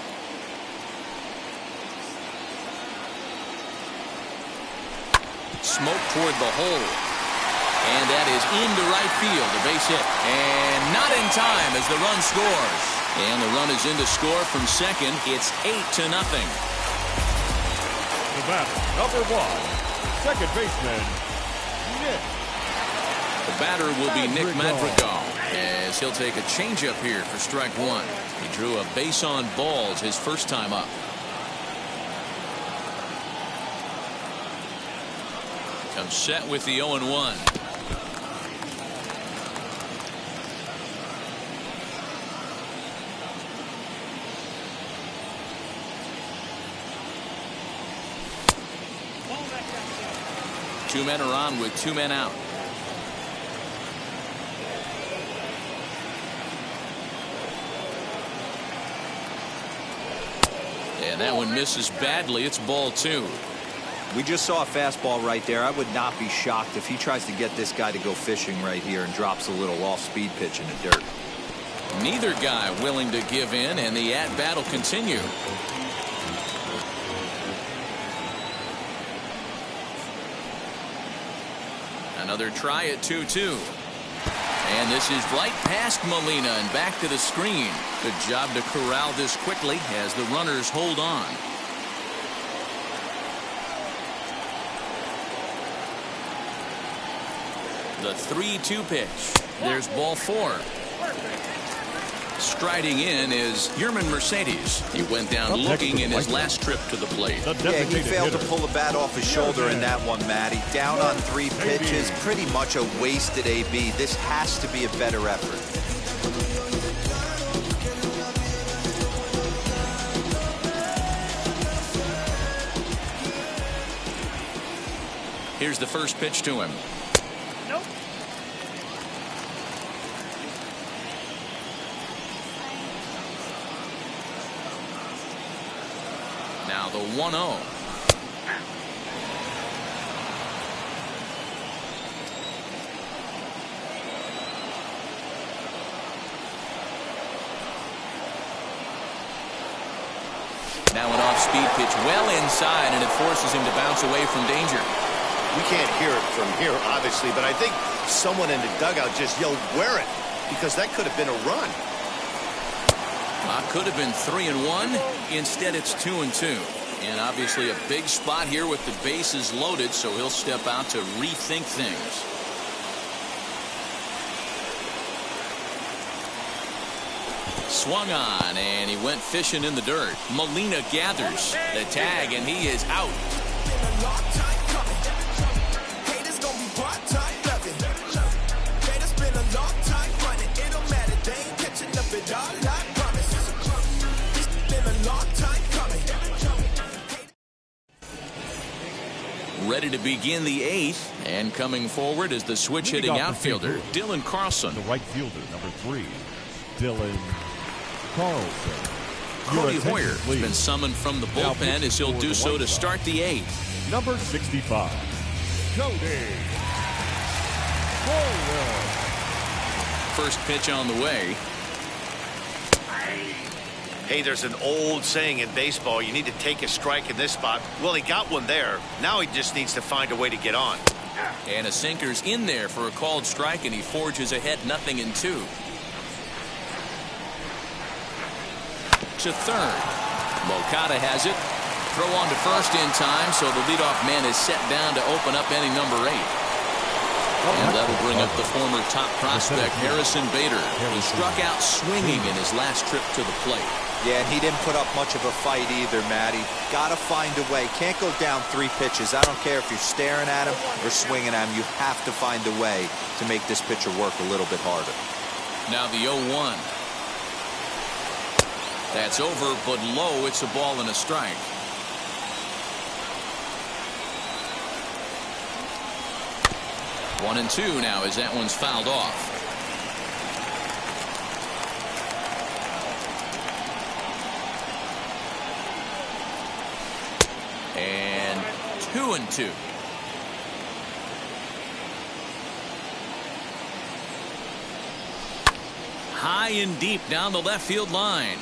Smoke toward the hole. And that is into right field. A base hit. And not in time as the run scores. And the run is in to score from second. It's 8-0. The batter, number 1, second baseman, Nick. The batter will be Nick Madrigal as he'll take a changeup here for strike 1. He drew a base on balls his first time up. Comes set with the 0-1. Two men are on with 2 men out. And that one misses badly. It's ball 2. We just saw a fastball right there. I would not be shocked if he tries to get this guy to go fishing right here and drops a little off-speed pitch in the dirt. Neither guy willing to give in, and the at-bat will continue. Another try at 2-2. And this is right past Molina and back to the screen. Good job to corral this quickly as the runners hold on. The 3-2 pitch. There's ball 4. Striding in is Yerman Mercedes. He went down looking in his last trip to the plate. Yeah, he failed to pull the bat off his shoulder in that one, Matty. Down on 3 pitches, pretty much a wasted AB. This has to be a better effort. Here's the first pitch to him. Nope. Now the 1-0. Now an off-speed pitch well inside, and it forces him to bounce away from danger. We can't hear it from here, obviously, but I think someone in the dugout just yelled, "Wear it," because that could have been a run. Could have been 3-1. Instead, it's 2-2. And obviously a big spot here with the bases loaded, so he'll step out to rethink things. Swung on, and he went fishing in the dirt. Molina gathers the tag, and he is out. Ready to begin the 8th, and coming forward is the switch-hitting outfielder, Dylan Carlson. The right fielder, number 3, Dylan Carlson. Cody Hoyer has been summoned from the bullpen as he'll do so to start the 8th. Number 65, Cody Hoyer. First pitch on the way. Hey, there's an old saying in baseball, you need to take a strike in this spot. Well, he got one there. Now he just needs to find a way to get on. And a sinker's in there for a called strike, and he forges ahead 0-2. To third. Moncada has it. Throw on to first in time, so the leadoff man is set down to open up inning number 8. And that'll bring up the former top prospect, Harrison Bader, who struck out swinging in his last trip to the plate. Yeah, and he didn't put up much of a fight either, Matty. Gotta find a way. Can't go down 3 pitches. I don't care if you're staring at him or swinging at him. You have to find a way to make this pitcher work a little bit harder. Now the 0-1. That's over, but low. It's a ball and a strike. One and 2 now as that one's fouled off. And 2-2. High and deep down the left field line.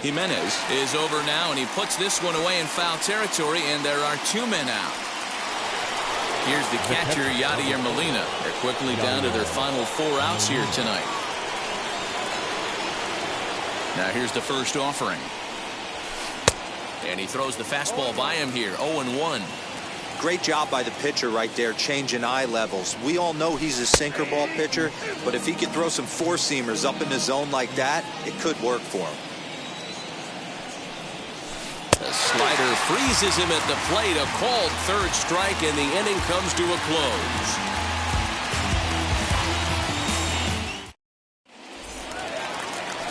Jimenez is over now, and he puts this one away in foul territory, and there are 2 men out. Here's the catcher, Yadier Molina. They're quickly down to their final 4 outs here tonight. Now here's the first offering. And he throws the fastball by him here, 0-1. Great job by the pitcher right there, changing eye levels. We all know he's a sinker ball pitcher, but if he could throw some 4-seamers up in the zone like that, it could work for him. The slider freezes him at the plate. A called third strike, and the inning comes to a close.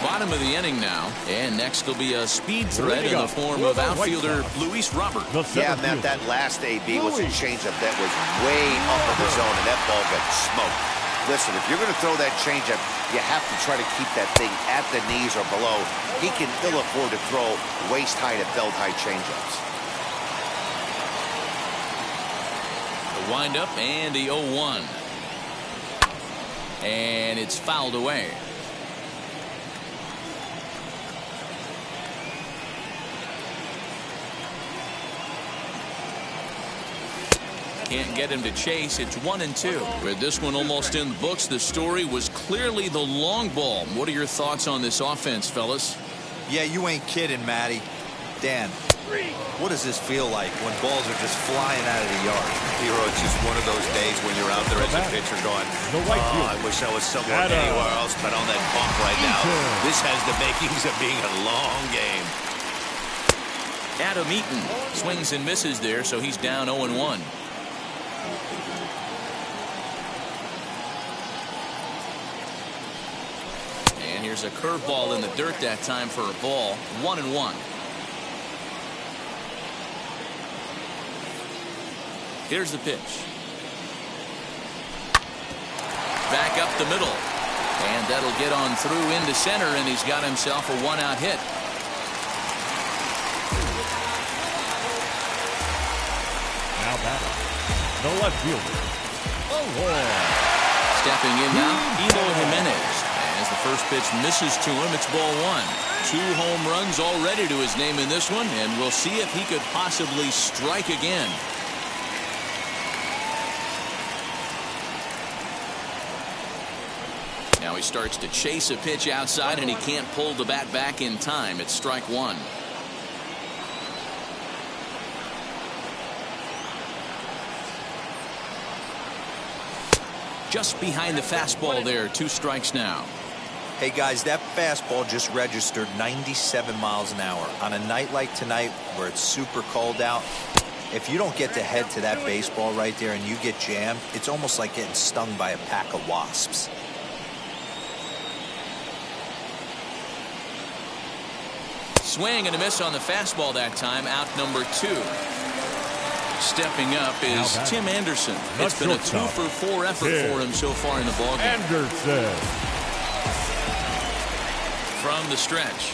Bottom of the inning now, and next will be a speed threat in the form of outfielder Luis Robert. Yeah, Matt, that last AB was a changeup that was way up in the zone, and that ball got smoked. Listen, if you're going to throw that changeup, you have to try to keep that thing at the knees or below. He can ill afford to throw waist-high to belt-high changeups. The windup and the 0-1. And it's fouled away. Can't get him to chase. It's 1-2. With this one almost in the books, the story was clearly the long ball. What are your thoughts on this offense, fellas? Yeah, you ain't kidding, Matty. Dan, what does this feel like when balls are just flying out of the yard? Hero, it's just one of those days when you're out there as a pitcher going, oh, I wish I was somewhere anywhere else, but on that bump right now, this has the makings of being a long game. Adam Eaton swings and misses there, so he's down 0-1. And here's a curveball in the dirt that time for a ball. 1-1. Here's the pitch. Back up the middle. And that'll get on through into center, and he's got himself a 1-out hit. Now batting, the left fielder. Stepping in now, Eloy Jimenez. As the first pitch misses to him, it's ball 1. 2 home runs already to his name in this one, and we'll see if he could possibly strike again. Now he starts to chase a pitch outside, and he can't pull the bat back in time. It's strike 1. just behind the fastball there. 2 strikes now. Hey guys, that fastball just registered 97 miles an hour. On a night like tonight where it's super cold out, if you don't get to head to that baseball right there and you get jammed, it's almost like getting stung by a pack of wasps. Swing and a miss on the fastball that time. Out number 2. Stepping up is Tim Anderson. It's been a 2-for-4 effort for him so far in the ballgame. Anderson. From the stretch.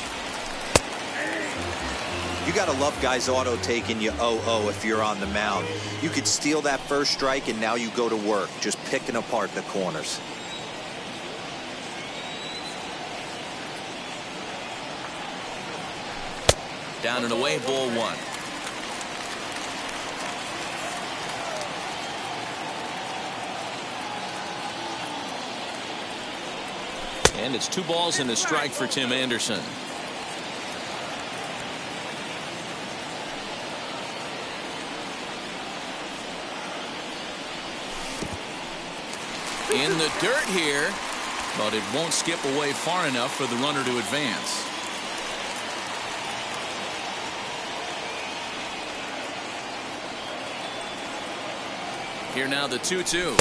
You got to love guys auto taking you 0-0 if you're on the mound. You could steal that first strike and now you go to work just picking apart the corners. Down and away, ball 1. And it's 2 balls and a strike for Tim Anderson. In the dirt here, but it won't skip away far enough for the runner to advance. Here now the 2-2.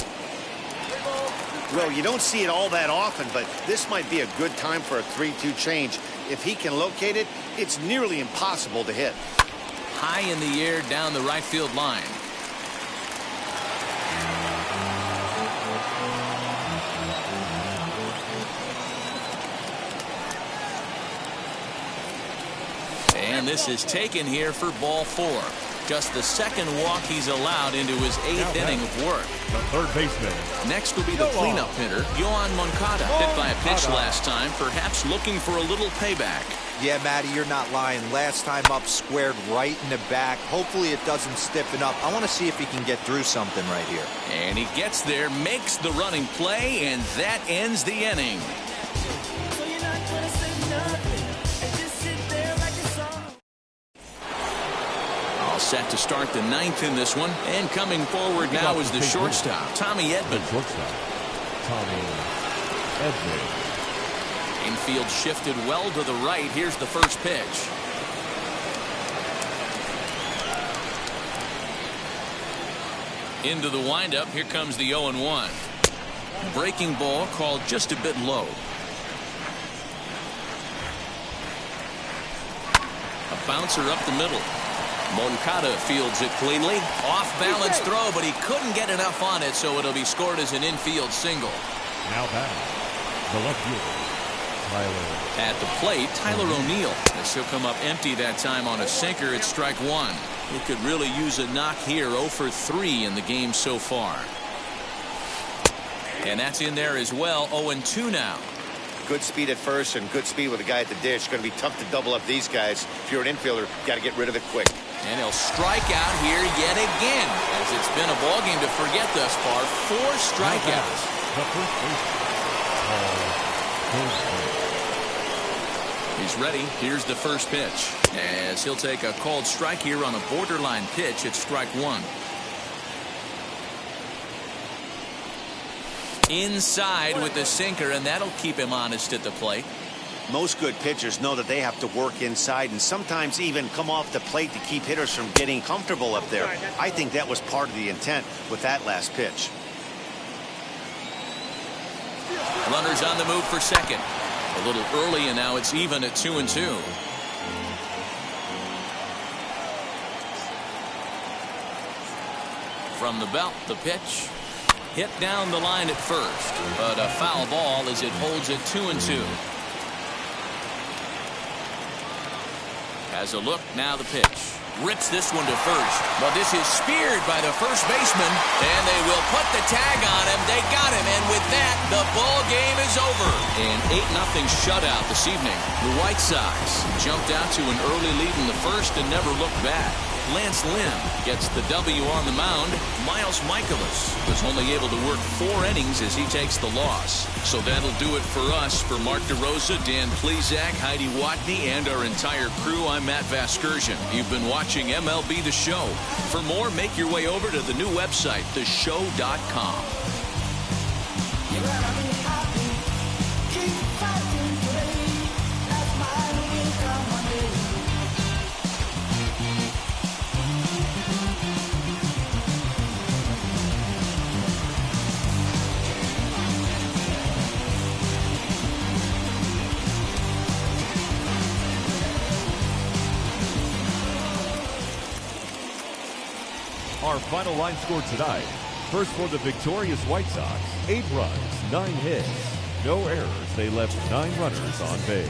Well, you don't see it all that often, but this might be a good time for a 3-2 change. If he can locate it, it's nearly impossible to hit. High in the air down the right field line. And this is taken here for ball 4. Just the 2nd walk he's allowed into his 8th inning of work. The third baseman. Next will be the cleanup hitter, Yohan Moncada. Hit by a pitch last time, perhaps looking for a little payback. Yeah, Matty, you're not lying. Last time up, squared right in the back. Hopefully it doesn't stiffen up. I want to see if he can get through something right here. And he gets there, makes the running play, and that ends the inning. Set to start the 9th in this one, and coming forward now is the shortstop, Tommy Edman. Tommy Edman. Infield shifted well to the right. Here's the first pitch. Into the windup. Here comes the 0-1. Breaking ball called just a bit low. A bouncer up the middle. Moncada fields it cleanly. Off balance throw, but he couldn't get enough on it, so it'll be scored as an infield single. Now batting, the left fielder, Tyler. At the plate, Tyler O'Neill. As he'll come up empty that time on a sinker. It's strike 1. He could really use a knock here. 0 for 3 in the game so far. And that's in there as well. 0-2 now. Good speed at first and good speed with a guy at the dish. It's going to be tough to double up these guys. If you're an infielder, you got to get rid of it quick. And he'll strike out here yet again, as it's been a ball game to forget thus far. 4 strikeouts. He's ready. Here's the first pitch, as he'll take a called strike here on a borderline pitch. It's strike 1. Inside with the sinker, and that'll keep him honest at the plate. Most good pitchers know that they have to work inside and sometimes even come off the plate to keep hitters from getting comfortable up there. I think that was part of the intent with that last pitch. Runners on the move for second. A little early, and now it's even at 2-2. From the belt, the pitch. Hit down the line at first, but a foul ball as it holds it 2-2. Has a look, now the pitch. Rips this one to first, but this is speared by the first baseman, and they will put the tag on him. They got him, and with that, the ball game is over. An 8-0 shutout this evening. The White Sox jumped out to an early lead in the first and never looked back. Lance Lynn gets the W on the mound. Miles Michaelis was only able to work 4 innings as he takes the loss. So that'll do it for us. For Mark DeRosa, Dan Plezak, Heidi Watney, and our entire crew, I'm Matt Vasgersian. You've been watching MLB The Show. For more, make your way over to the new website, theshow.com. Our final line score tonight. First for the victorious White Sox, 8 runs, 9 hits, no errors. They left 9 runners on base.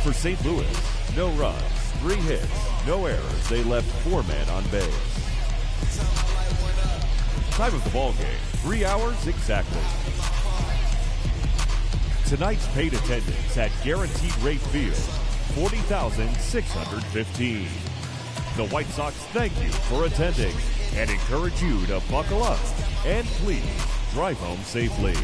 For St. Louis, no runs, 3 hits, no errors. They left 4 men on base. Time of the ball game, 3 hours exactly. Tonight's paid attendance at Guaranteed Rate Field, 40,615. The White Sox thank you for attending and encourage you to buckle up and please drive home safely.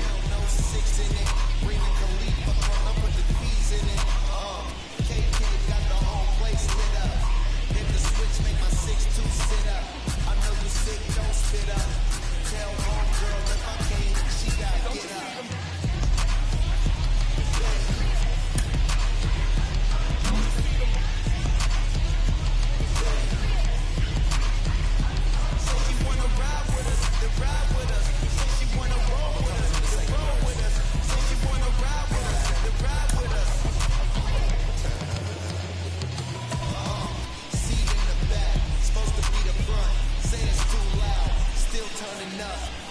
Turning up.